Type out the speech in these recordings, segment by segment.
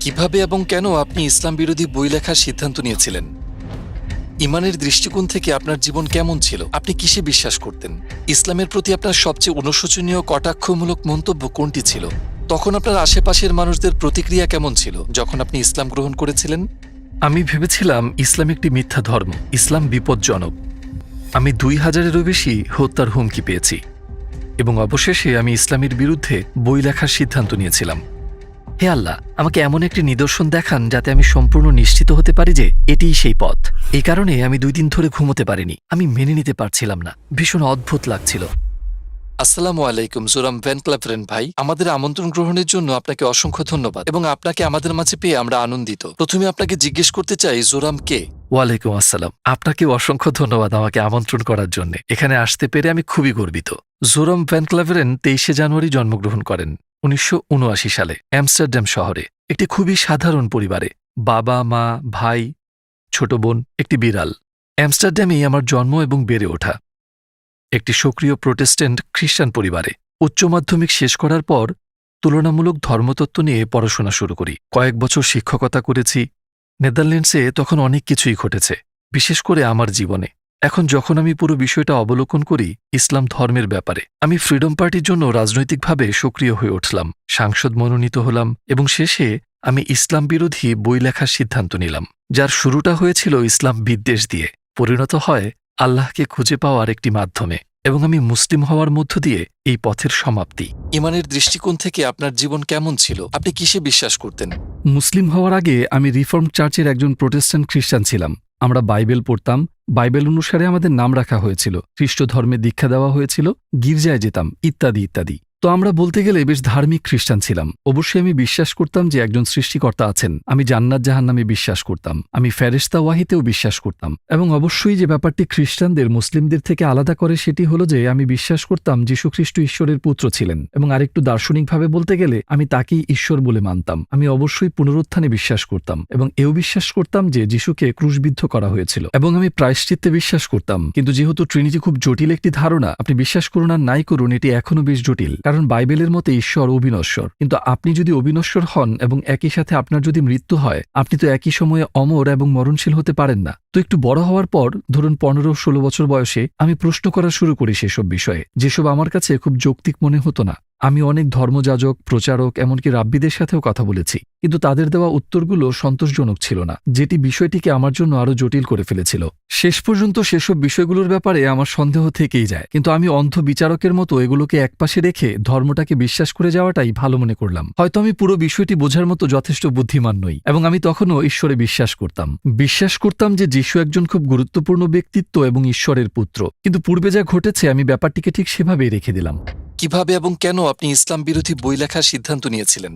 কিভাবে এবং কেন আপনি ইসলাম বিরোধী বই লেখার সিদ্ধান্ত নিয়েছিলেন? ইমানের দৃষ্টিকোণ থেকে আপনার জীবন কেমন ছিল? আপনি কিসে বিশ্বাস করতেন? ইসলামের প্রতি আপনার সবচেয়ে অনুশোচনীয় কটাক্ষমূলক মন্তব্য কোনটি ছিল? তখন আপনার আশেপাশের মানুষদের প্রতিক্রিয়া কেমন ছিল যখন আপনি ইসলাম গ্রহণ করেছিলেন? আমি ভেবেছিলাম ইসলাম একটি মিথ্যা ধর্ম, ইসলাম বিপজ্জনক। আমি ২,০০০-এরও বেশি হত্যার হুমকি পেয়েছি এবং অবশেষে আমি ইসলামের বিরুদ্ধে বই লেখার সিদ্ধান্ত নিয়েছিলাম। হে আল্লাহ, আমাকে এমন একটি নিদর্শন দেখান যাতে আমি সম্পূর্ণ নিশ্চিত হতে পারি যে এটিই সেই পথ। এই কারণে আমি ২ দিন ধরে ঘুমোতে পারিনি। আমি মেনে নিতে পারছিলাম না, ভীষণ অদ্ভুত লাগছিল। আসসালামু আলাইকুম জোরাম ভ্যান ক্লাভেরেন ভাই, আমাদের আমন্ত্রণ গ্রহণের জন্য আপনাকে অসংখ্য ধন্যবাদ এবং আপনাকে আমাদের মাঝে পেয়ে আমরা আনন্দিত। প্রথমে আপনাকে জিজ্ঞেস করতে চাই, জোরাম কে? ওয়ালাইকুম আসসালাম। আপনাকেও অসংখ্য ধন্যবাদ আমাকে আমন্ত্রণ করার জন্য। এখানে আসতে পেরে আমি খুবই গর্বিত। জোরাম ভ্যান ক্লাভেরেন ২৩শে জানুয়ারি জন্মগ্রহণ করেন ১৯৭৯ সালে অ্যামস্টারডাম শহরে একটি খুবই সাধারণ পরিবারে। বাবা, মা, ভাই, ছোট বোন, একটি বিড়াল। অ্যামস্টারডামেই আমার জন্ম এবং বেড়ে ওঠা একটি সক্রিয় প্রোটেস্ট্যান্ট খ্রিস্টান পরিবারে। উচ্চ মাধ্যমিক শেষ করার পর তুলনামূলক ধর্মতত্ত্ব নিয়ে পড়াশোনা শুরু করি। কয়েক বছর শিক্ষকতা করেছি। নেদারল্যান্ডসে তখন অনেক কিছুই ঘটেছে, বিশেষ করে আমার জীবনে। এখন যখন আমি পুরো বিষয়টা অবলোকন করি ইসলাম ধর্মের ব্যাপারে, আমি ফ্রিডম পার্টির জন্য রাজনৈতিকভাবে সক্রিয় হয়ে উঠলাম, সাংসদ মনোনীত হলাম এবং শেষে আমি ইসলাম বিরোধী বই লেখার সিদ্ধান্ত নিলাম, যার শুরুটা হয়েছিল ইসলাম বিদ্বেষ দিয়ে, পরিণত হয় আল্লাহকে খুঁজে পাওয়ার একটি মাধ্যমে এবং আমি মুসলিম হওয়ার মধ্য দিয়ে এই পথের সমাপ্তি। ইমানের দৃষ্টিকোণ থেকে আপনার জীবন কেমন ছিল? আপনি কিসে বিশ্বাস করতেন? মুসলিম হওয়ার আগে আমি রিফর্ম চার্চের একজন প্রোটেস্ট্যান্ট খ্রিস্টান ছিলাম। আমরা বাইবেল পড়তাম, বাইবেল অনুসারে আমাদের নাম রাখা হয়েছিল, খ্রিস্ট ধর্মে দীক্ষা দেওয়া হয়েছিল, গির্জায় যেতাম, ইত্যাদি ইত্যাদি। তো আমরা বলতে গেলে বেশ ধার্মিক খ্রিস্টান ছিলাম। অবশ্যই আমি বিশ্বাস করতাম যে একজন সৃষ্টিকর্তা আছেন। আমি জান্নাত জাহান্নামে বিশ্বাস করতাম। আমি ফেরেশতা ওয়াহিতেও বিশ্বাস করতাম। এবং অবশ্যই যে ব্যাপারটি খ্রিস্টানদের মুসলিমদের থেকে আলাদা করে সেটি হলো যে আমি বিশ্বাস করতাম যীশুখ্রিস্ট ঈশ্বরের পুত্র ছিলেন এবং আরেকটু দার্শনিকভাবে বলতে গেলে আমি তাকেই ঈশ্বর বলে মানতাম। আমি অবশ্যই পুনরুত্থানে বিশ্বাস করতাম এবং এও বিশ্বাস করতাম যে যীশুকে ক্রুশবিদ্ধ করা হয়েছিল এবং আমি প্রায়শ্চিত্তে বিশ্বাস করতাম। কিন্তু যেহেতু ট্রিনিটি খুব জটিল একটি ধারণা, আপনি বিশ্বাস করুন আর নাই করুন, এটি এখনও বেশ জটিল। কারণ বাইবেলের মতে ঈশ্বর অবিনশ্বর, কিন্তু আপনি যদি অবিনশ্বর হন এবং একই সাথে আপনার যদি মৃত্যু হয়, আপনি তো একই সময়ে অমর এবং মরণশীল হতে পারেন না। তো একটু বড় হওয়ার পর, ধরুন ১৫-১৬ বছর বয়সে, আমি প্রশ্ন করা শুরু করি সেসব বিষয়ে, যেসব আমার কাছে খুব যৌক্তিক মনে হতো না। আমি অনেক ধর্মযাজক, প্রচারক, এমনকি রাব্বিদের সাথেও কথা বলেছি, কিন্তু তাদের দেওয়া উত্তরগুলো সন্তোষজনক ছিল না, যেটি বিষয়টিকে আমার জন্য আরও জটিল করে ফেলেছিল। শেষ পর্যন্ত সেসব বিষয়গুলোর ব্যাপারে আমার সন্দেহ থেকেই যায়, কিন্তু আমি অন্ধ বিচারকের মতো এগুলোকে একপাশে রেখে ধর্মটাকে বিশ্বাস করে যাওয়াটাই ভালো মনে করলাম। হয়তো আমি পুরো বিষয়টি বোঝার মতো যথেষ্ট বুদ্ধিমান নই এবং আমি তখনও ঈশ্বরে বিশ্বাস করতাম যে যীশু একজন খুব গুরুত্বপূর্ণ ব্যক্তিত্ব এবং ঈশ্বরের পুত্র, কিন্তু পূর্বে যা ঘটেছে আমি ব্যাপারটিকে ঠিক সেভাবেই রেখে দিলাম। কিভাবে এবং কেন আপনি ইসলাম বিরোধী বই লেখার সিদ্ধান্ত নিয়েছিলেন?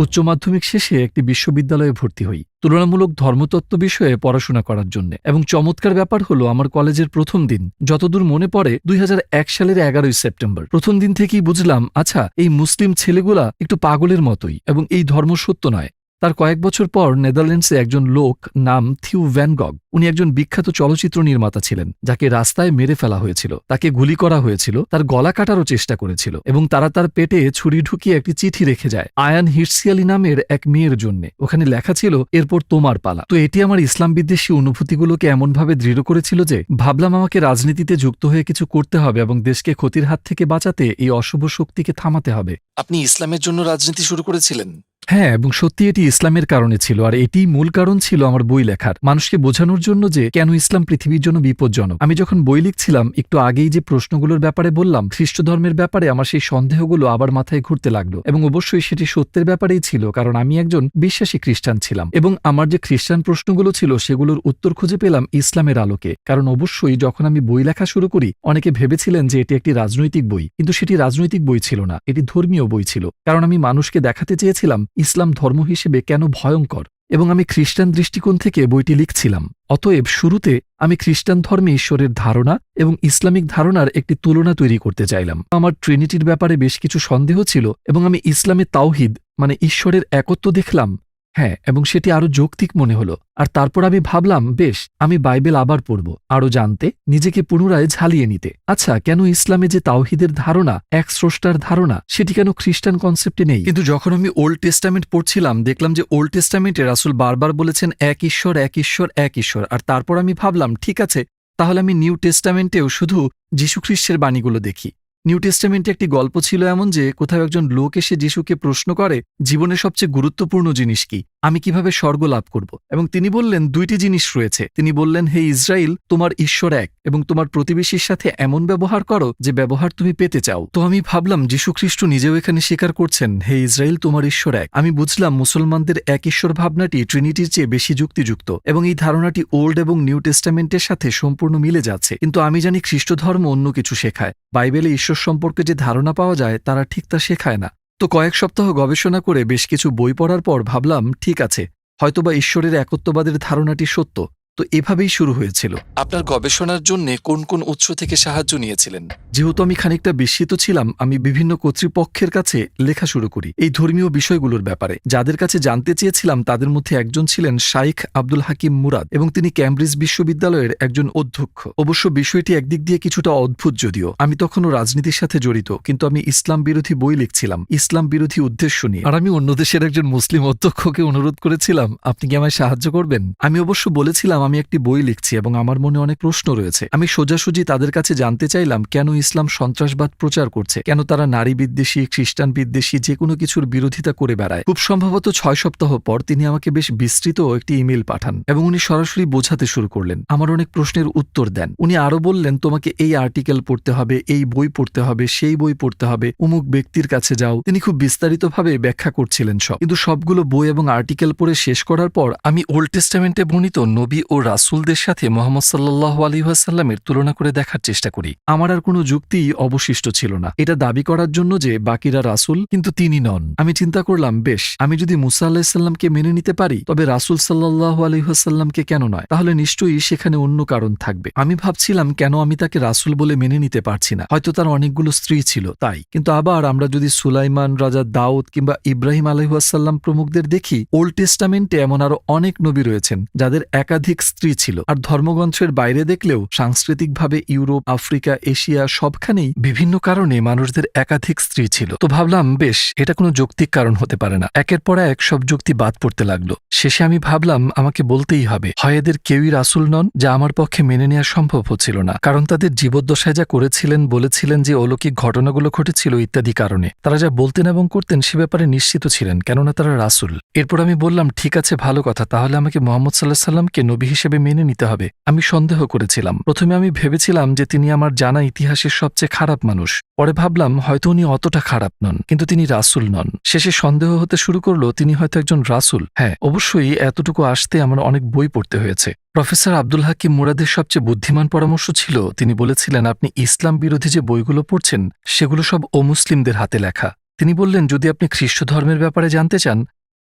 উচ্চ মাধ্যমিক শেষে একটি বিশ্ববিদ্যালয়ে ভর্তি হই তুলনামূলক ধর্মতত্ত্ব বিষয়ে পড়াশোনা করার জন্য। এবং চমৎকার ব্যাপার হলো, আমার কলেজের প্রথম দিন, যতদূর মনে পড়ে ২০০১ সালের ১১ই সেপ্টেম্বর, প্রথম দিন থেকেই বুঝলাম, আচ্ছা, এই মুসলিম ছেলেগুলা একটু পাগলের মতোই এবং এই ধর্ম সত্য নয়। তার কয়েক বছর পর নেদারল্যান্ডসে একজন লোক নাম থিউ ভ্যান গগ, উনি একজন বিখ্যাত চলচ্চিত্র নির্মাতা ছিলেন, যাকে রাস্তায় মেরে ফেলা হয়েছিল, তাকে গুলি করা হয়েছিল, তার গলা কাটারও চেষ্টা করেছিল এবং তারা তার পেটে ছুরি ঢুকিয়ে একটি চিঠি রেখে যায় আয়ান হির্সিয়ালি নামের এক মেয়ের জন্য। ওখানে লেখা ছিল, এরপর তোমার পালা। তো এটি আমার ইসলাম বিদ্বেষী অনুভূতিগুলোকে এমনভাবে দৃঢ় করেছিল যে ভাবলাম আমাকে রাজনীতিতে যুক্ত হয়ে কিছু করতে হবে এবং দেশকে ক্ষতির হাত থেকে বাঁচাতে এই অশুভ শক্তিকে থামাতে হবে। আপনি ইসলামের জন্য রাজনীতি শুরু করেছিলেন? হ্যাঁ, এবং সত্যি এটি ইসলামের কারণে ছিল, আর এটিই মূল কারণ ছিল আমার বই লেখার, মানুষকে বোঝানোর জন্য যে কেন ইসলাম পৃথিবীর জন্য বিপজ্জনক। আমি যখন বই লিখছিলাম, একটু আগেই যে প্রশ্নগুলোর ব্যাপারে বললাম, খ্রিস্ট ধর্মের ব্যাপারে আমার সেই সন্দেহগুলো আবার মাথায় ঘুরতে লাগলো এবং অবশ্যই সেটি সত্যের ব্যাপারেই ছিল, কারণ আমি একজন বিশ্বাসী খ্রিস্টান ছিলাম এবং আমার যে খ্রিস্টান প্রশ্নগুলো ছিল সেগুলোর উত্তর খুঁজে পেলাম ইসলামের আলোকে। কারণ অবশ্যই যখন আমি বই লেখা শুরু করি, অনেকে ভেবেছিলেন যে এটি একটি রাজনৈতিক বই, কিন্তু সেটি রাজনৈতিক বই ছিল না, এটি ধর্মীয় বই ছিল। কারণ আমি মানুষকে দেখাতে চেয়েছিলাম ইসলাম ধর্ম হিসেবে কেন ভয়ঙ্কর, এবং আমি খ্রিস্টান দৃষ্টিকোণ থেকে বইটি লিখছিলাম। অতএব শুরুতে আমি খ্রিস্টান ধর্মে ঈশ্বরের ধারণা এবং ইসলামিক ধারণার একটি তুলনা তৈরি করতে চাইলাম। আমার ট্রিনিটির ব্যাপারে বেশ কিছু সন্দেহ ছিল এবং আমি ইসলামে তাওহিদ মানে ঈশ্বরের একত্ব দেখলাম। হ্যাঁ, এবং সেটি আরো যৌক্তিক মনে হলো। আর তারপর আমি ভাবলাম, বেশ, আমি বাইবেল আবার পড়ব, আরো জানতে, নিজেকে পুনরায় ঝালিয়ে নিতে। আচ্ছা, কেন ইসলামে যে তাওহীদের ধারণা, এক স্রষ্টার ধারণা, সেটি কেন খ্রিস্টান কনসেপ্টে নেই? কিন্তু যখন আমি ওল্ড টেস্টামেন্ট পড়ছিলাম, দেখলাম যে ওল্ড টেস্টামেন্টে রাসূল বারবার বলেছেন এক ঈশ্বর, এক ঈশ্বর, এক ঈশ্বর। আর তারপর আমি ভাবলাম, ঠিক আছে, তাহলে আমি নিউ টেস্টামেন্টেও শুধু যীশুখ্রিস্টের বাণীগুলো দেখি। নিউ টেস্টামেন্টে একটি গল্প ছিল এমন যে কোথাও একজন লোক এসে যিশুকে প্রশ্ন করে, জীবনের সবচেয়ে গুরুত্বপূর্ণ জিনিস কি, আমি কিভাবে স্বর্গ লাভ করব? এবং তিনি বললেন, দুইটি জিনিস রয়েছে। তিনি বললেন, হে ইসরায়েল, তোমার ঈশ্বর এক, এবং তোমার প্রতিবেশীর সাথে এমন ব্যবহার করো যে ব্যবহার তুমি পেতে চাও। তো আমি ভাবলাম, যীশুখ্রিস্ট নিজেও এখানে স্বীকার করছেন, হে ইসরায়েল, তোমার ঈশ্বর এক। আমি বুঝলাম মুসলমানদের এক ঈশ্বর ভাবনাটি ট্রিনিটির চেয়ে বেশি যুক্তিযুক্ত, এবং এই ধারণাটি ওল্ড এবং নিউ টেস্টামেন্টের সাথে সম্পূর্ণ মিলে যাচ্ছে। কিন্তু আমি জানি খ্রিস্ট ধর্ম অন্য কিছু শেখায়। বাইবেলে ঈশ্বর সম্পর্কে যে ধারণা পাওয়া যায় তারা ঠিক তা শেখায় না। তো কয়েক সপ্তাহ গবেষণা করে বেশ কিছু বই পড়ার পর ভাবলাম, ঠিক আছে, হয়তোবা ঈশ্বরের একত্ববাদের ধারণাটি সত্য। তো এভাবেই শুরু হয়েছিল। আপনার গবেষণার জন্য কোন কোন উৎস থেকে সাহায্য নিয়েছিলেন? যেহেতু আমি খানিকটা বিস্মিত ছিলাম, আমি বিভিন্ন কর্তৃপক্ষের কাছে লেখা শুরু করি এই ধর্মীয় বিষয়গুলোর ব্যাপারে। যাদের কাছে জানতে চেয়েছিলাম তাদের মধ্যে একজন ছিলেন শাইখ আব্দুল হাকিম মুরাদ, এবং তিনি ক্যামব্রিজ বিশ্ববিদ্যালয়ের একজন অধ্যক্ষ। অবশ্য বিষয়টি একদিক দিয়ে কিছুটা অদ্ভুত, যদিও আমি তখনও রাজনীতির সাথে জড়িত, কিন্তু আমি ইসলাম বিরোধী বই লিখছিলাম, ইসলাম বিরোধী উদ্দেশ্য নিয়ে। আর আমি অন্য দেশের একজন মুসলিম অধ্যক্ষকে অনুরোধ করেছিলাম, আপনি কি আমায় সাহায্য করবেন? আমি অবশ্য বলেছিলাম আমি একটি বই লিখছি এবং আমার মনে অনেক প্রশ্ন রয়েছে। আমি সোজাসুজি তাদের কাছে জানতে চাইলাম কেন ইসলাম সন্ত্রাসবাদ প্রচার করছে, কেন তারা নারী বিদ্বেষী, খ্রিস্টান বিদ্বেষী, যে কোনো কিছুর বিরোধিতা করে বেড়ায়। খুব সম্ভবত 6 সপ্তাহ পর তিনি আমাকে বেশ বিস্তৃত একটি ইমেল পাঠান, এবং উনি সরাসরি বোঝাতে শুরু করলেন, আমার অনেক প্রশ্নের উত্তর দেন। উনি আরো বললেন, তোমাকে এই আর্টিকেল পড়তে হবে, এই বই পড়তে হবে, সেই বই পড়তে হবে, অমুক ব্যক্তির কাছে যাও। তিনি খুব বিস্তারিতভাবে ব্যাখ্যা করছিলেন সব। কিন্তু সবগুলো বই এবং আর্টিকেল পড়ে শেষ করার পর আমি ওল্ড টেস্টামেন্টে বর্ণিত নবী ও রাসূলদের সাথে মুহাম্মদ সাল্লাল্লাহু আলাইহি ওয়াসাল্লামের তুলনা করে দেখার চেষ্টা করি। আমার আর কোনো যুক্তি অবশিষ্ট ছিল না এটা দাবি করার জন্য যে বাকিরা রাসূল, কিন্তু তিনি নন। আমি চিন্তা করলাম, বেশ, আমি যদি মুসা আলাইহিস সালামকে মেনে নিতে পারি, তবে রাসূল সাল্লাল্লাহু আলাইহি ওয়াসাল্লামকে কেন নয়? তাহলে নিশ্চয়ই সেখানে অন্য কারণ থাকবে। আমি ভাবছিলাম, কেন আমি তাকে রাসূল বলে মেনে নিতে পারছি না? হয়তো তার অনেকগুলো স্ত্রী ছিল, তাই। কিন্তু আবার আমরা যদি সুলাইমান, রাজা দাউদ কিংবা ইব্রাহিম আলাইহিস সালাম প্রমুখদের দেখি, ওল্ড টেস্টামেন্টে এমন আরো অনেক নবী রয়েছেন যাদের একাধিক স্ত্রী ছিল। আর ধর্মগ্রন্থের বাইরে দেখলেও সাংস্কৃতিকভাবে ইউরোপ, আফ্রিকা, এশিয়া সবখানেই বিভিন্ন কারণে মানুষদের একাধিক স্ত্রী ছিল। তো ভাবলাম, বেশ, এটা কোনো যৌক্তিক কারণ হতে পারে না। একের পর এক সব যুক্তি বাদ পড়তে লাগলো। শেষে আমি ভাবলাম, আমাকে বলতেই হবে, হয় এদের কেউই রাসূল নন, যা আমার পক্ষে মেনে নেওয়া সম্ভব হচ্ছিল না, কারণ তাদের জীবদ্দশায় যা করেছিলেন, বলেছিলেন যে অলৌকিক ঘটনাগুলো ঘটেছিল ইত্যাদি কারণে। তারা যা বলতেন এবং করতেন সে ব্যাপারে নিশ্চিত ছিলেন, কেননা তারা রাসূল। এরপর আমি বললাম, ঠিক আছে, ভালো কথা, তাহলে আমাকে মুহাম্মদ সাল্লাল্লাহু আলাইহি সাল্লামকে নবী হিসেবে মেনে নিতে হবে। আমি সন্দেহ করেছিলাম। প্রথমে আমি ভেবেছিলাম যে তিনি আমার জানা ইতিহাসের সবচেয়ে খারাপ মানুষ। পরে ভাবলাম, হয়তো উনি অতটা খারাপ নন, কিন্তু তিনি রাসূল নন। শেষে সন্দেহ হতে শুরু করলো তিনি হয়তো একজন রাসূল। হ্যাঁ, অবশ্যই এতটুকু আসতে আমার অনেক বই পড়তে হয়েছে। প্রফেসর আব্দুল হাকিম মুরাদের সবচেয়ে বুদ্ধিমান পরামর্শ ছিল, তিনি বলেছিলেন, আপনি ইসলাম বিরোধী যে বইগুলো পড়ছেন সেগুলো সব অমুসলিমদের হাতে লেখা। তিনি বললেন, যদি আপনি খ্রিস্ট ধর্মের ব্যাপারে জানতে চান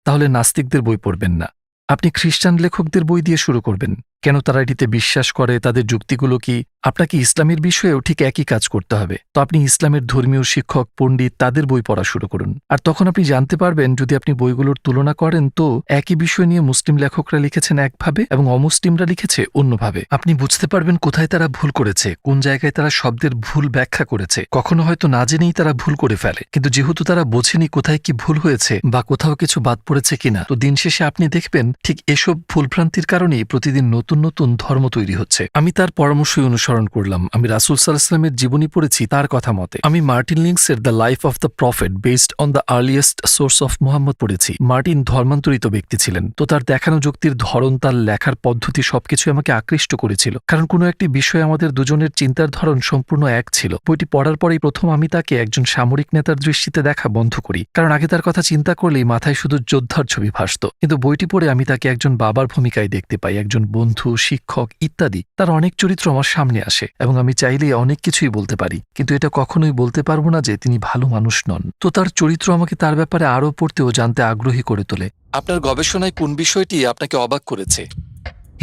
তাহলে নাস্তিকদের বই পড়বেন না, আপনি খ্রিস্টান লেখকদের বই দিয়ে শুরু করবেন। কেন তারা এটিতে বিশ্বাস করে, তাদের যুক্তিগুলো কি? আপনাকে ইসলামের বিষয়েও ঠিক একই কাজ করতে হবে। তো আপনি ইসলামের ধর্মীয় শিক্ষক, পণ্ডিত, তাদের বই পড়া শুরু করুন। আর তখন আপনি জানতে পারবেন, যদি আপনি বইগুলোর তুলনা করেন, তো একই বিষয় নিয়ে মুসলিম লেখকরা লিখেছেন একভাবে এবং অমুসলিমরা লিখেছে অন্যভাবে। আপনি বুঝতে পারবেন কোথায় তারা ভুল করেছে, কোন জায়গায় তারা শব্দের ভুল ব্যাখ্যা করেছে। কখনো হয়তো না জেনেই তারা ভুল করে ফেলে, কিন্তু যেহেতু তারা বোঝেনি কোথায় কি ভুল হয়েছে বা কোথাও কিছু বাদ পড়েছে কিনা, তো দিন শেষে আপনি দেখবেন ঠিক এসব ভুলভ্রান্তির কারণেই প্রতিদিন নতুন নতুন ধর্ম তৈরি হচ্ছে। আমি তার পরামর্শই অনুসরণ করলাম। আমি রাসূল সাল্লাল্লাহু আলাইহি ওয়াসাল্লামের জীবনী পড়েছি তার কথা মতে। আমি মার্টিন লিংসের the life of the prophet based on the earliest source of Muhammad পড়েছি। মার্টিন ধর্মান্তরিত ব্যক্তি ছিলেন, তো তার দেখানো যুক্তির ধরন, তার লেখার পদ্ধতি সবকিছু আমাকে আকৃষ্ট করেছিল, কারণ কোনো একটি বিষয়ে আমাদের দুজনের চিন্তার ধরন সম্পূর্ণ এক ছিল। বইটি পড়ার পরেই প্রথম আমি তাকে একজন সামরিক নেতার দৃষ্টিতে দেখা বন্ধ করি, কারণ আগে তার কথা চিন্তা করলেই মাথায় শুধু যোদ্ধার ছবি ভাসত। কিন্তু বইটি পড়ে আমি তাকে একজন বাবার ভূমিকায় দেখতে পাই, একজন বন্ধু, শিক্ষক ইত্যাদি। তার অনেক চরিত্র আমার সামনে আসে এবং আমি চাইলেই অনেক কিছুই বলতে পারি, কিন্তু এটা কখনোই বলতে পারবো না যে তিনি ভালো মানুষ নন। তো তার চরিত্র আমাকে তার ব্যাপারে আরও পড়তে ও জানতে আগ্রহী করে তোলে। আপনার গবেষণায় কোন বিষয়টি আপনাকে অবাক করেছে?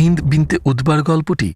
হিন্দ বিনতে উদ্বার গল্পটি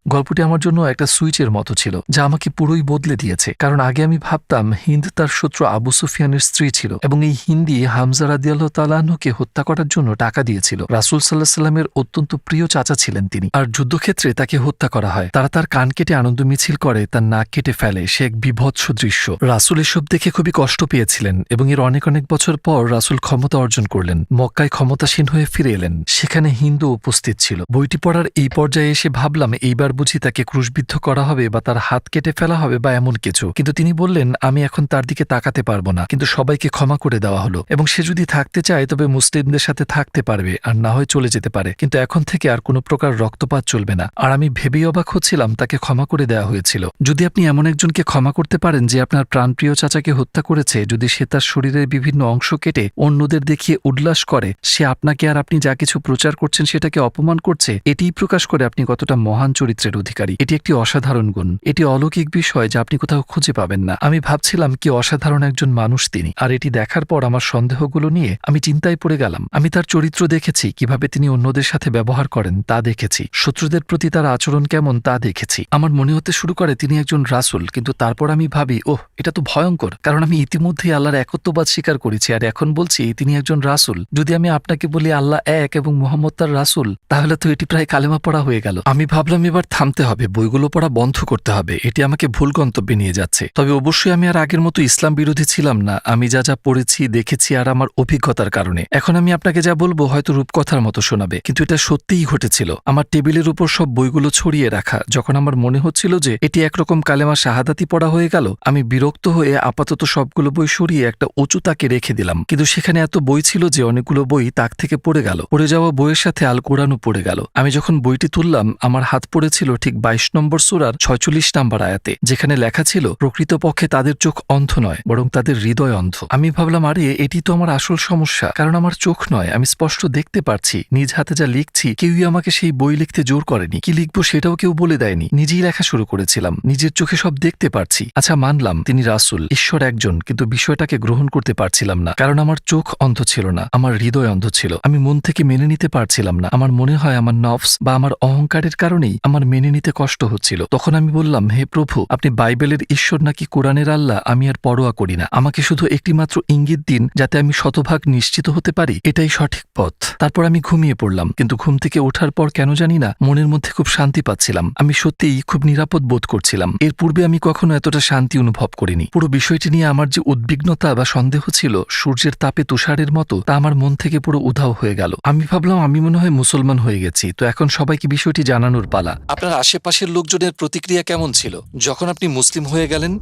আমার জন্য একটা সুইচের মতো ছিল, যা আমাকে পুরোই বদলে দিয়েছে। কারণ আগে আমি ভাবতাম হিন্দ তার শত্রু আবু সুফিয়ানের স্ত্রী ছিল এবং এই হিন্দি হামজা রাদিয়াল্লাহু তাআলা আনহুকে হত্যা করার জন্য টাকা দিয়েছিল। রাসূল সাল্লাল্লাহু আলাইহি সাল্লামের অত্যন্ত প্রিয় চাচা ছিলেন তিনি, আর যুদ্ধক্ষেত্রে তাকে হত্যা করা হয়। তারা তার কান কেটে আনন্দ মিছিল করে, তার নাক কেটে ফেলে। সে এক বিভৎস দৃশ্য। রাসূল এসব দেখে খুবই কষ্ট পেয়েছিলেন এবং এর অনেক বছর পর রাসূল ক্ষমতা অর্জন করলেন, মক্কায় ক্ষমতাসীন হয়ে ফিরে এলেন। সেখানে হিন্দু উপস্থিত ছিল। বইটি পড়ার এই পর্যায়ে এসে ভাবলাম এইবার বুঝি তাকে ক্রুশবিদ্ধ করা হবে বা তার হাত কেটে ফেলা হবে বা এমন কিছু, কিন্তু তিনি বললেন আমি এখন তার দিকে তাকাতে পারবো না, কিন্তু সবাইকে ক্ষমা করে দেওয়া হলো এবং সে যদি থাকতে চায় তবে মুসলিমদের সাথে থাকতে পারবে, আর না হয় চলে যেতে পারে, কিন্তু এখন থেকে আর কোনো প্রকার রক্তপাত চলবে না। আর আমি ভেবেই অবাক হচ্ছিলাম তাকে ক্ষমা করে দেওয়া হয়েছিল। যদি আপনি এমন একজনকে ক্ষমা করতে পারেন যে আপনার প্রাণপ্রিয় চাচাকে হত্যা করেছে, যদি সে তার শরীরের বিভিন্ন অংশ কেটে অন্যদের দেখিয়ে উল্লাস করে, সে আপনাকে আর আপনি যা কিছু প্রচার করছেন সেটাকে অপমান করছে, এটিই প্রকাশ করে আপনি কতটা মহান চরিত্রের অধিকারী। এটি একটি অসাধারণ গুণ, এটি অলৌকিক বিষয় যা আপনি কোথাও খুঁজে পাবেন না। আমি ভাবছিলাম কি অসাধারণ একজন মানুষ তিনি, আর এটি দেখার পর আমার সন্দেহগুলো নিয়ে আমি চিন্তায় পড়ে গেলাম। আমি তার চরিত্র দেখেছি, কিভাবে তিনি অন্যদের সাথে ব্যবহার করেন তা দেখেছি, শত্রুদের প্রতি তার আচরণ কেমন তা দেখেছি। আমার মনে হতে শুরু করে তিনি একজন রাসূল, কিন্তু তারপর আমি ভাবি ওহ এটা তো ভয়ঙ্কর, কারণ আমি ইতিমধ্যেই আল্লাহর একত্ববাদ স্বীকার করেছি আর এখন বলছি তিনি একজন রাসূল। যদি আমি আপনাকে বলি আল্লাহ এক এবং মুহাম্মদ তার রাসূল, তাহলে তো এটি প্রায় কালেমা পড়া হয়ে গেল। আমি ভাবলাম এবার থামতে হবে, বইগুলো পড়া বন্ধ করতে হবে, এটি আমাকে ভুল গন্তব্যে নিয়ে যাচ্ছে। তবে অবশ্যই আমি আর আগের মতো ইসলাম বিরোধী ছিলাম না, আমি যা যা পড়েছি দেখেছি আর আমার অভিজ্ঞতার কারণে। এখন আমি আপনাকে যা বলবো হয়তো রূপকথার মতো শোনাবে, কিন্তু এটা সত্যিই ঘটেছিল। আমার টেবিলের উপর সব বইগুলো ছড়িয়ে রাখা, যখন আমার মনে হচ্ছিল যে এটি একরকম কালেমা শাহাদাতি পড়া হয়ে গেল, আমি বিরক্ত হয়ে আপাতত সবগুলো বই সরিয়ে একটা উঁচু তাকে রেখে দিলাম। কিন্তু সেখানে এত বই ছিল যে অনেকগুলো বই তাক থেকে পড়ে গেল। পড়ে যাওয়া বইয়ের সাথে আল কোরআনও পড়ে গেল। আমি যখন বইটি তুললাম আমার হাত পড়েছিল ঠিক 22 নম্বর সূরার 46 নম্বর আয়াতে, যেখানে লেখা ছিল প্রকৃতপক্ষে তাদের চোখ অন্ধ নয় বরং তাদের হৃদয় অন্ধ। আমি ভাবলাম আরে এটি তো আমার আসল সমস্যা, কারণ আমার চোখ নয়, আমি স্পষ্ট দেখতে পারছি। নিজ হাতে যা লিখছি কেউই আমাকে সেই বই লিখতে জোর করেনি, কি লিখবো সেটাও কেউ বলে দেয়নি, নিজেই লেখা শুরু করেছিলাম, নিজের চোখে সব দেখতে পারছি। আচ্ছা মানলাম তিনি রাসূল, ঈশ্বর একজন, কিন্তু বিষয়টাকে গ্রহণ করতে পারছিলাম না, কারণ আমার চোখ অন্ধ ছিল না, আমার হৃদয় অন্ধ ছিল। আমি মন থেকে মেনে নিতে পারছিলাম না। আমার মনে হয় আমার নফস বা আমার অহংকারের কারণেই আমার মেনে নিতে কষ্ট হচ্ছিল। তখন আমি বললাম হে প্রভু, আপনি বাইবেলের ঈশ্বর নাকি কোরআনের আল্লাহ আমি আর পরোয়া করি না, আমাকে শুধু একটি মাত্র ইঙ্গিত দিন যাতে আমি শতভাগ নিশ্চিত হতে পারি এটাই সঠিক পথ। তারপর আমি ঘুমিয়ে পড়লাম, কিন্তু ঘুম থেকে ওঠার পর কেন জানি না মনের মধ্যে খুব শান্তি পাচ্ছিলাম। আমি সত্যিই খুব নিরাপদ বোধ করছিলাম। এর পূর্বে আমি কখনো এতটা শান্তি অনুভব করিনি। পুরো বিষয়টি নিয়ে আমার যে উদ্বিগ্নতা বা সন্দেহ ছিল সূর্যের তাপে তুষারের মতো, তা আমার মন থেকে পুরো উধাও হয়ে গেল। আমি ভাবলাম আমি মনে হয় মুসলমান হয়ে গেছি, তো এখন সবাইকে বিষয়টি জানানোর পালা। আপনার আশেপাশের লোকজনের প্রতিক্রিয়া কেমন ছিল যখন আপনি মুসলিম হয়ে গেলেন?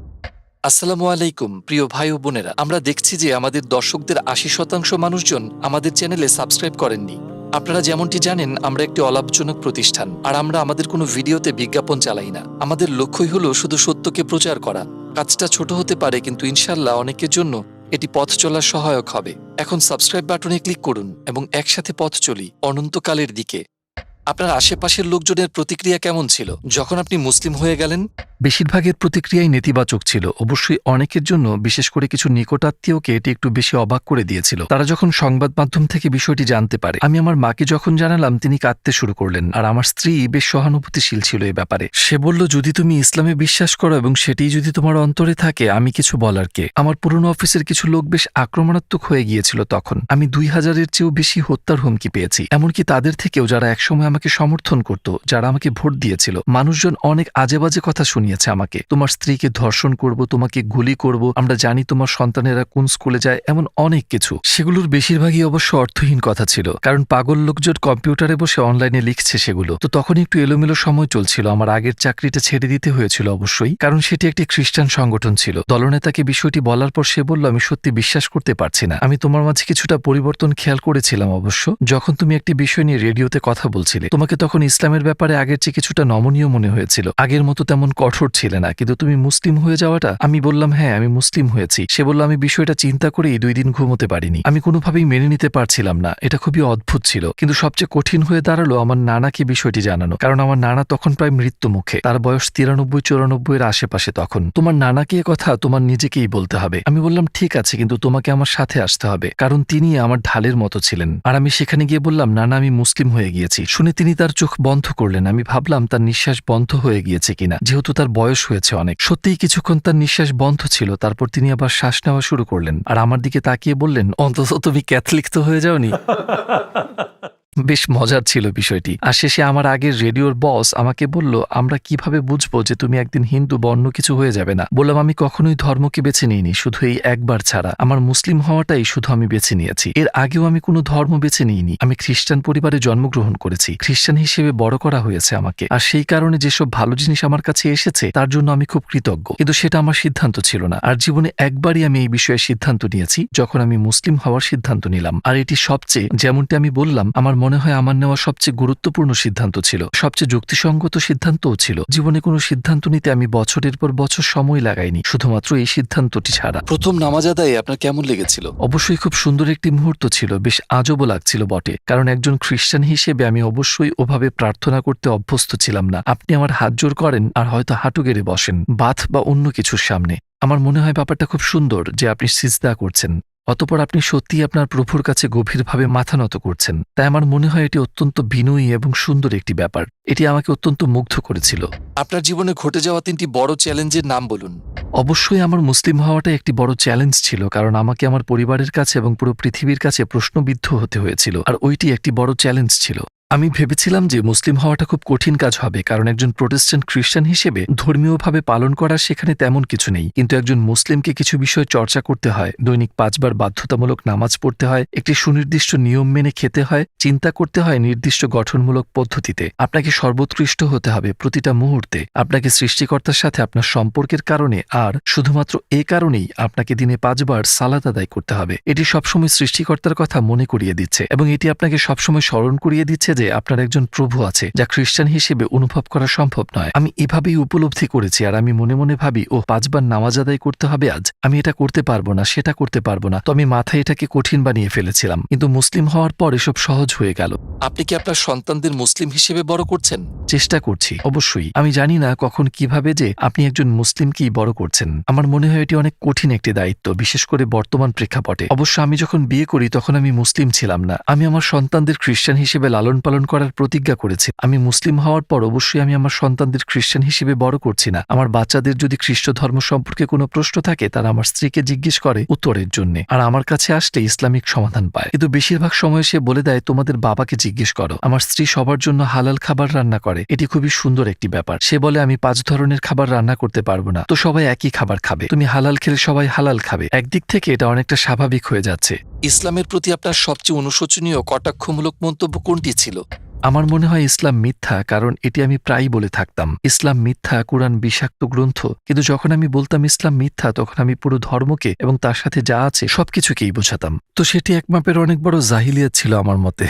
আসসালামু আলাইকুম প্রিয় ভাই ও বোনেরা, আমরা দেখছি যে আমাদের দর্শকদের 80% মানুষজন আমাদের চ্যানেলে সাবস্ক্রাইব করেননি। আপনারা যেমনটি জানেন আমরা একটি অলাভজনক প্রতিষ্ঠান, আর আমরা আমাদের কোনো ভিডিওতে বিজ্ঞাপন চালাই না। আমাদের লক্ষ্যই হলো শুধু সত্যকে প্রচার করা। কাজটা ছোট হতে পারে, কিন্তু ইনশাল্লাহ অনেকের জন্য এটি পথ চলার সহায়ক হবে। এখন সাবস্ক্রাইব বাটনে ক্লিক করুন এবং একসাথে পথ চলি অনন্তকালের দিকে। আপনার আশেপাশের লোকজনের প্রতিক্রিয়া কেমন ছিল যখন আপনি মুসলিম হয়ে গেলেন? বেশিরভাগের প্রতিক্রিয়াই নেতিবাচক ছিল। অবশ্যই অনেকের জন্য, বিশেষ করে কিছু নিকটাত্মীয়কে এটি একটু বেশি অবাক করে দিয়েছিল। তারা যখন সংবাদ মাধ্যম থেকে বিষয়টি জানতে পারে, আমি আমার মাকে যখন জানালাম তিনি কাঁদতে শুরু করলেন, আর আমার স্ত্রী বেশ সহানুভূতিশীল ছিল এই ব্যাপারে। সে বলল যদি তুমি ইসলামে বিশ্বাস করো এবং সেটি যদি তোমার অন্তরে থাকে আমি কিছু বলার কে। আমার পুরনো অফিসের কিছু লোক বেশ আক্রমণাত্মক হয়ে গিয়েছিল তখন। আমি 2000-এর চেয়েও বেশি হত্যার হুমকি পেয়েছি, এমনকি তাদের থেকেও যারা একসময় আমাকে সমর্থন করত, যারা আমাকে ভোট দিয়েছিল। মানুষজন অনেক আজে বাজে কথা শুনিয়েছে আমাকে, তোমার স্ত্রীকে ধর্ষণ করব, তোমাকে গুলি করব, আমরা জানি তোমার সন্তানেরা কোন স্কুলে যায়, এমন অনেক কিছু। সেগুলোর বেশিরভাগই অবশ্য অর্থহীন কথা ছিল, কারণ পাগল লোকজন কম্পিউটারে বসে অনলাইনে লিখছে সেগুলো। তো তখন একটু এলোমেলো সময় চলছিল। আমার আগের চাকরিটা ছেড়ে দিতে হয়েছিল অবশ্যই, কারণ সেটি একটি খ্রিস্টান সংগঠন ছিল। দলনেতাকে বিষয়টি বলার পর সে বলল আমি সত্যি বিশ্বাস করতে পারছি না। আমি তোমার মাঝে কিছুটা পরিবর্তন খেয়াল করেছিলাম অবশ্য, যখন তুমি একটি বিষয় নিয়ে রেডিওতে কথা বলছিলে। তোমাকে তখন ইসলামের ব্যাপারে আগের চেয়ে কিছুটা নমনীয় মনে হয়েছিল, আগের মতো তেমন কঠোর কঠোর ছিলে না, কিন্তু তুমি মুসলিম হয়ে যাওয়াটা। আমি বললাম হ্যাঁ আমি মুসলিম হয়েছি। সে বলল আমি বিষয়টা চিন্তা করেই 2 দিন ঘুমোতে পারিনি। আমি কোনোভাবেই মেনে নিতে পারছিলাম না, এটা খুবই অদ্ভুত ছিল। কিন্তু সবচেয়ে কঠিন হয়ে দাঁড়ালো আমার নানাকে বিষয়টি জানানো, কারণ আমার নানা তখন প্রায় মৃত্যু মুখে। তার বয়স 93-94 এর আশেপাশে তখন। তোমার নানাকে এ কথা তোমার নিজেকেই বলতে হবে। আমি বললাম ঠিক আছে, কিন্তু তোমাকে আমার সাথে আসতে হবে, কারণ তিনি আমার ঢালের মতো ছিলেন। আর আমি সেখানে গিয়ে বললাম নানা আমি মুসলিম হয়ে গিয়েছি। শুনে তিনি তার চোখ বন্ধ করলেন। আমি ভাবলাম তার নিঃশ্বাস বন্ধ হয়ে গিয়েছে কিনা, যেহেতু তার বয়স হয়েছে অনেক। সত্যিই কিছুক্ষণ তার নিঃশ্বাস বন্ধ ছিল, তারপর তিনি আবার শ্বাস নেওয়া শুরু করলেন আর আমার দিকে তাকিয়ে বললেন অন্তত তুমি ক্যাথলিক তো হয়ে যাওনি। বেশ মজার ছিল বিষয়টি। আর শেষে আমার আগের রেডিওর বস আমাকে বলল আমরা কিভাবে বুঝবো যে তুমি একদিন হিন্দু বা অন্য কিছু হয়ে যাবে না। বললাম আমি কখনোই ধর্মকে বেছে নিইনি, শুধু এই একবার ছাড়া। আমার মুসলিম হওয়াটাই শুধু আমি বেছে নিয়েছি। এর আগেও আমি কোনো ধর্ম বেছে নিইনি। আমি খ্রিস্টান পরিবারে জন্মগ্রহণ করেছি, খ্রিস্টান হিসেবে বড় করা হয়েছে আমাকে। আর সেই কারণে যেসব ভালো জিনিস আমার কাছে এসেছে তার জন্য আমি খুব কৃতজ্ঞ, কিন্তু সেটা আমার সিদ্ধান্ত ছিল না। আর জীবনে একবারই আমি এই বিষয়ে সিদ্ধান্ত নিয়েছি, যখন আমি মুসলিম হওয়ার সিদ্ধান্ত নিলাম। আর এটি সবচেয়ে, যেমনটি আমি বললাম, আমার মনে হয় আমার নেওয়া সবচেয়ে গুরুত্বপূর্ণ সিদ্ধান্ত ছিল, সবচেয়ে যুক্তিসঙ্গত সিদ্ধান্তও ছিল। জীবনে কোনো সিদ্ধান্ত নিতে আমি বছরের পর বছর সময় লাগাইনি, শুধুমাত্র এই সিদ্ধান্তটি ছাড়া। প্রথম নামাজ আদায়ে আপনার কেমন লেগেছিল? অবশ্যই খুব সুন্দর একটি মুহূর্ত ছিল, বেশ আজবও লাগছিল বটে, কারণ একজন খ্রিস্টান হিসেবে আমি অবশ্যই ওভাবে প্রার্থনা করতে অভ্যস্ত ছিলাম না। আপনি আমার হাত জোর করেন আর হয়তো হাঁটু গেড়ে বসেন বাথ বা অন্য কিছুর সামনে। আমার মনে হয় ব্যাপারটা খুব সুন্দর যে আপনি সিজদা করছেন, অতঃপর আপনি সত্যিই আপনার প্রভুর কাছে গভীরভাবে মাথা নত করছেন। তাই আমার মনে হয় এটি অত্যন্ত বিনয়ী এবং সুন্দর একটি ব্যাপার। এটি আমাকে অত্যন্ত মুগ্ধ করেছিল। আপনার জীবনে ঘটে যাওয়া 3টি বড় চ্যালেঞ্জের নাম বলুন। অবশ্যই আমার মুসলিম হওয়াটা একটি বড় চ্যালেঞ্জ ছিল, কারণ আমাকে আমার পরিবারের কাছে এবং পুরো পৃথিবীর কাছে প্রশ্নবিদ্ধ হতে হয়েছিল, আর ওইটি একটি বড় চ্যালেঞ্জ ছিল। আমি ভেবেছিলাম যে মুসলিম হওয়াটা খুব কঠিন কাজ হবে, কারণ একজন প্রোটেস্ট্যান্ট খ্রিস্টান হিসেবে ধর্মীয়ভাবে পালন করার সেখানে তেমন কিছু নেই। কিন্তু একজন মুসলিমকে কিছু বিষয় চর্চা করতে হয়, দৈনিক 5 বার বাধ্যতামূলক নামাজ পড়তে হয়, একটি সুনির্দিষ্ট নিয়ম মেনে খেতে হয়, চিন্তা করতে হয় নির্দিষ্ট গঠনমূলক পদ্ধতিতে। আপনাকে সর্বোৎকৃষ্ট হতে হবে প্রতিটা মুহূর্তে, আপনাকে সৃষ্টিকর্তার সাথে আপনার সম্পর্কের কারণে, আর শুধুমাত্র এ কারণেই আপনাকে দিনে 5 বার সালাত আদায় করতে হবে। এটি সবসময় সৃষ্টিকর্তার কথা মনে করিয়ে দিচ্ছে, এবং এটি আপনাকে সবসময় স্মরণ করিয়ে দিচ্ছে যে আপনার একজন প্রভু আছে, যা খ্রিস্টান হিসেবে অনুভব করা সম্ভব নয়। আমি এভাবেই উপলব্ধি করেছি, আর আমি মনে মনে ভাবি ও 5 বার নামাজ আদায় করতে হবে আজ, আমি এটা করতে পারবো না, সেটা করতে পারবো না। তো আমি মাথায় এটাকে কঠিন বানিয়ে ফেলেছিলাম, কিন্তু মুসলিম হওয়ার পর এসব সহজ হয়ে গেল। আপনি কি আপনার সন্তানদের মুসলিম হিসেবে বড় করছেন? চেষ্টা করছি অবশ্যই। আমি জানি না কখন কিভাবে যে আপনি একজন মুসলিমকেই বড় করছেন। আমার মনে হয় এটি অনেক কঠিন একটি দায়িত্ব, বিশেষ করে বর্তমান প্রেক্ষাপটে। অবশ্য আমি যখন বিয়ে করি তখন আমি মুসলিম ছিলাম না। আমি আমার সন্তানদের খ্রিস্টান হিসেবে লালন পালন করার প্রতিজ্ঞা করেছি। আমি মুসলিম হওয়ার পর অবশ্যই আমি আমার সন্তানদের খ্রিস্টান হিসেবে বড় করছি না। আমার বাচ্চাদের যদি খ্রিস্ট ধর্ম সম্পর্কে কোনো প্রশ্ন থাকে, তারা আমার স্ত্রীকে জিজ্ঞেস করে উত্তরের জন্য, আর আমার কাছে আসলে ইসলামিক সমাধান পায়। কিন্তু বেশিরভাগ সময় সে বলে দেয় তোমাদের বাবাকে জিজ্ঞেস করো। আমার স্ত্রী সবার জন্য হালাল খাবার রান্না করে, এটি খুবই সুন্দর একটি ব্যাপার। সে বলে আমি 5 ধরনের খাবার রান্না করতে পারবো না, তো সবাই একই খাবার খাবে, তুমি হালাল খেলে সবাই হালাল খাবে। একদিক থেকে এটা অনেকটা স্বাভাবিক হয়ে যাচ্ছে। ইসলামের প্রতি আপনার সবচেয়ে অনুশোচনীয় কটাক্ষমূলক মন্তব্য কোনটি ছিল? আমার মনে হয় ইসলাম মিথ্যা, কারণ এটি আমি প্রায়ই বলে থাকতাম ইসলাম মিথ্যা, কুরআন বিষাক্ত গ্রন্থ। কিন্তু যখন আমি বলতাম ইসলাম মিথ্যা, তখন আমি পুরো ধর্মকে এবং তার সাথে যা আছে সবকিছুকেই বোঝাতাম। তো সেটি এক মাপের অনেক বড় জাহিলিয়াত ছিল আমার মতে।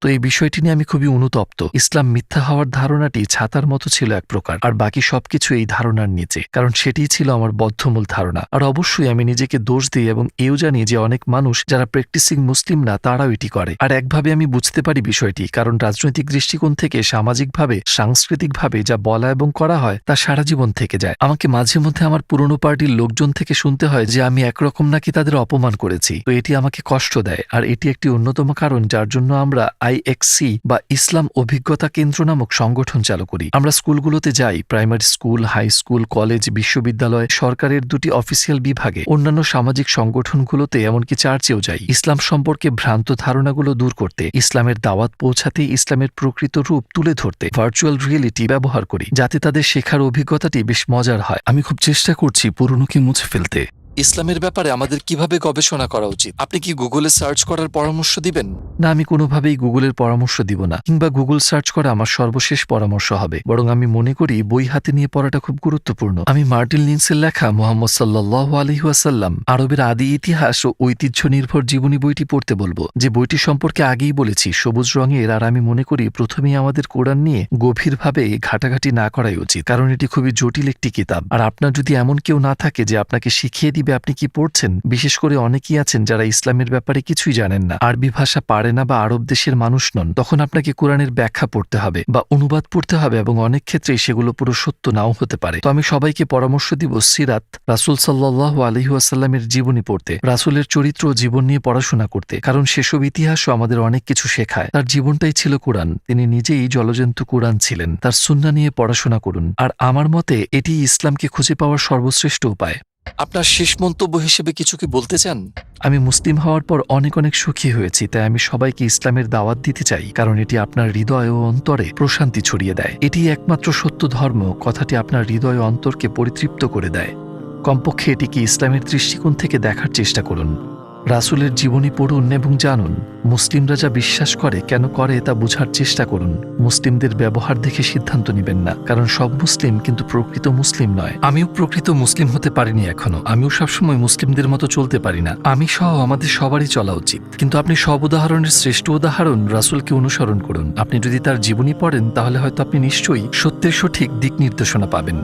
তো এই বিষয়টি নিয়ে আমি খুবই অনুতপ্ত। ইসলাম মিথ্যা হওয়ার ধারণাটি ছাতার মতো ছিল এক প্রকার, আর বাকি সবকিছু এই ধারণার নিচে, কারণ সেটিই ছিল আমার বদ্ধমূল ধারণা। আর অবশ্যই আমি নিজেকে দোষ দিই এবং এও জানি যে অনেক মানুষ যারা প্র্যাকটিসিং মুসলিম না, তারাও এটি করে। আর একভাবে আমি বুঝতে পারি বিষয়টি, কারণ রাজনৈতিক দৃষ্টিকোণ থেকে, সামাজিকভাবে, সাংস্কৃতিকভাবে যা বলা এবং করা হয় তা সারা জীবন থেকে যায়। আমাকে মাঝে মধ্যে আমার পুরনো পার্টির লোকজন থেকে শুনতে হয় যে আমি একরকম নাকি তাদের অপমান করেছি। তো এটি আমাকে কষ্ট দেয়, আর এটি একটি অন্যতম কারণ যার জন্য আমরা IXC বা ইসলাম অভিজ্ঞতা কেন্দ্র নামক সংগঠন চালু করি। আমরা স্কুলগুলোতে যাই, primary school, high school, college, বিশ্ববিদ্যালয়, সরকারের 2টি অফিসিয়াল বিভাগে, অন্যান্য সামাজিক সংগঠনগুলোতে, এমনকি চার্চেও যাই, ইসলাম সম্পর্কে ভ্রান্ত ধারণাগুলো দূর করতে, ইসলামের দাওয়াত পৌঁছাতে, ইসলামের প্রকৃত রূপ তুলে ধরতে ভার্চুয়াল রিয়েলিটি ব্যবহার করি, যাতে তাদের শেখার অভিজ্ঞতাটি বেশ মজার হয়। আমি খুব চেষ্টা করছি পুরনোকে মুছে ফেলতে। ইসলামের ব্যাপারে আমাদের কিভাবে গবেষণা করা উচিত? আপনি কি গুগলে সার্চ করার পরামর্শ দিবেন? না, আমি কোনোভাবেই গুগলের পরামর্শ দিব না, কিংবা গুগল সার্চ করা আমার সর্বশেষ পরামর্শ হবে। বরং আমি মনে করি বই হাতে নিয়ে পড়াটা খুব গুরুত্বপূর্ণ। আমি মার্টিন লিন্সের লেখা মুহাম্মদ সাল্লাল্লাহু আলাইহি ওয়াসাল্লাম আরবের আদি ইতিহাস ও ঐতিহ্য নির্ভর জীবনী বইটি পড়তে বলবো, যে বইটি সম্পর্কে আগেই বলেছি সবুজ রঙের। আর আমি মনে করি প্রথমেই আমাদের কোরআন নিয়ে গভীরভাবে ঘাটাঘাটি না করাই উচিত, কারণ এটি খুবই জটিল একটি কিতাব। আর আপনার যদি এমন কেউ না থাকে যে আপনাকে শিখিয়ে দিবে আপনি কি পড়ছেন, বিশেষ করে অনেকেই আছেন যারা ইসলামের ব্যাপারে কিছুই জানেন না, আরবি ভাষা পারে না বা আরব দেশের মানুষ নন, তখন আপনাকে কোরআনের ব্যাখ্যা পড়তে হবে বা অনুবাদ পড়তে হবে, এবং অনেক ক্ষেত্রেই সেগুলো পুরো সত্য নাও হতে পারে। তো আমি সবাইকে পরামর্শ দিব সিরাত, রাসূল সাল্লাল্লাহু আলাইহি ওয়াসাল্লামের জীবনী পড়তে, রাসূলের চরিত্র ও জীবন নিয়ে পড়াশোনা করতে, কারণ সেসব ইতিহাসও আমাদের অনেক কিছু শেখায়। তার জীবনটাই ছিল কোরআন, তিনি নিজেই জলজন্ত কোরআন ছিলেন। তার সুন্নাহ নিয়ে পড়াশোনা করুন, আর আমার মতে এটি ইসলামকে খুঁজে পাওয়ার সর্বশ্রেষ্ঠ উপায়। আপনার শেষ মন্তব্য হিসেবে কিছু কি বলতে চান? আমি মুসলিম হওয়ার পর অনেক অনেক সুখী হয়েছি, তাই আমি সবাইকে ইসলামের দাওয়াত দিতে চাই, কারণ এটি আপনার হৃদয় ও অন্তরে প্রশান্তি ছড়িয়ে দেয়। এটি একমাত্র সত্য ধর্ম, কথাটি আপনার হৃদয় ও অন্তরকে পরিতৃপ্ত করে দেয়। কমপক্ষে এটিকে ইসলামের দৃষ্টিকোণ থেকে দেখার চেষ্টা করুন। রাসূলের জীবনী পড়ুন এবং জানুন। মুসলিমরা যা বিশ্বাস করে, কেন করে, তা বোঝার চেষ্টা করুন। মুসলিমদের ব্যবহার দেখে সিদ্ধান্ত নেবেন না, কারণ সব মুসলিম কিন্তু প্রকৃত মুসলিম নয়। আমিও প্রকৃত মুসলিম হতে পারিনি এখনো, আমিও সবসময় মুসলিমদের মতো চলতে পারি না। আমি সহ আমাদের সবারই চলা উচিত, কিন্তু আপনি সব উদাহরণের শ্রেষ্ঠ উদাহরণ রাসূলকে অনুসরণ করুন। আপনি যদি তার জীবনী পড়েন তাহলে হয়তো আপনি নিশ্চয়ই সত্যের সঠিক দিক নির্দেশনা পাবেন।